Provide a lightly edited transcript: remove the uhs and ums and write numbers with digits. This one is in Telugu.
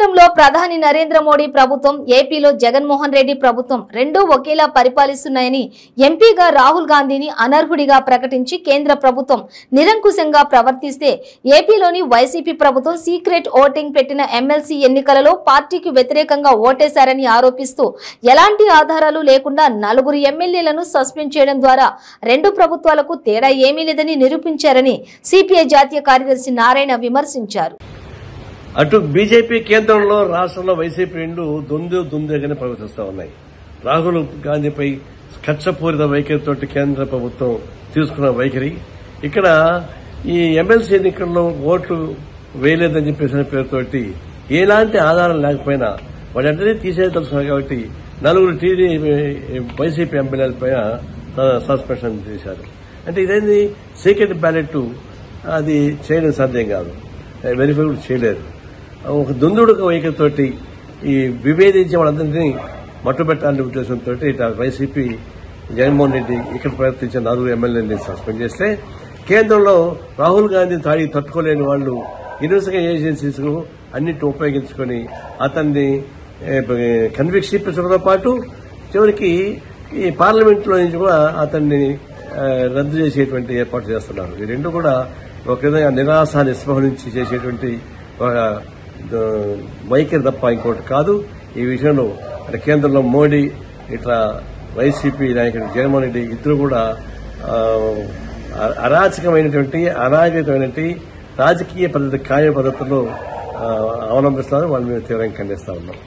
కేంద్రంలో ప్రధాని నరేంద్ర మోడీ ప్రభుత్వం, ఏపీలో జగన్మోహన్ రెడ్డి ప్రభుత్వం రెండూ ఒకేలా పరిపాలిస్తున్నాయని ఎంపీగా రాహుల్ గాంధీని అనర్హుడిగా ప్రకటించి కేంద్ర ప్రభుత్వం నిరంకుశంగా ప్రవర్తిస్తే ఏపీలోని వైసీపీ ప్రభుత్వం సీక్రెట్ ఓటింగ్ పెట్టిన ఎమ్మెల్సీ ఎన్నికలలో పార్టీకి వ్యతిరేకంగా ఓటేశారని ఆరోపిస్తూ ఎలాంటి ఆధారాలు లేకుండా 4 ఎమ్మెల్యేలను సస్పెండ్ చేయడం ద్వారా రెండు ప్రభుత్వాలకు తేడా ఏమీ లేదని నిరూపించారని సిపిఐ జాతీయ కార్యదర్శి నారాయణ విమర్శించారు. అటు బీజేపీ కేంద్రంలో రాష్ట్రంలో వైసీపీ రెండు దుందుగానే ప్రవర్తిస్తూ ఉన్నాయి. రాహుల్ గాంధీపై కక్షపూరిత వైఖరితో కేంద్ర ప్రభుత్వం తీసుకున్న వైఖరి, ఇక్కడ ఈ ఎమ్మెల్సీ ఎన్నికల్లో ఓట్లు వేయలేదని చెప్పేసిన పేరుతోటి ఎలాంటి ఆధారం లేకపోయినా వాడంటే తీసేయదలుచుకున్నారు. కాబట్టి 4 వైసీపీ ఎమ్మెల్యేలపైన సస్పెన్షన్ చేశారు. అంటే ఇదేంది సీక్రెట్ బ్యాలెట్, అది చేయడం సాధ్యం కాదు, వెరిఫై కూడా చేయలేదు. ఒక దుందుడుక వైఖరితోటి ఈ విభేదించే వాళ్ళందరినీ మట్టుబెట్టాలనే ఉద్దేశంతో వైసీపీ జగన్మోహన్ రెడ్డి ఇక్కడ ప్రయత్నించిన 4 ఎమ్మెల్యేలని సస్పెండ్ చేస్తే, కేంద్రంలో రాహుల్ గాంధీ తాడి తట్టుకోలేని వాళ్ళు ఇన్వెస్టిగేషన్ ఏజెన్సీస్ అన్నింటిని ఉపయోగించుకొని అతన్ని కన్విక్ట్ చేయించడంతో పాటు చివరికి ఈ పార్లమెంట్లో నుంచి కూడా అతన్ని రద్దు చేసేటువంటి ఏర్పాటు చేస్తున్నారు. ఈ రెండు కూడా ఒక విధంగా నిరాశ నిస్పృహ నుంచి చేసేటువంటి ఒక వైఖరి తప్ప ఇంకోటి కాదు. ఈ విషయంలో కేంద్రంలో మోడీ ఇట్లా వైసీపీ నాయకుడు జగన్మోహన్ రెడ్డి ఇద్దరు కూడా అరాచకమైనటువంటి అనాగరికమైనటువంటి రాజకీయ పద్ధతి, కార్య పద్ధతుల్లో అవలంబిస్తున్నారు. వాళ్ళని మేము తీవ్రంగా ఖండిస్తా ఉన్నాం.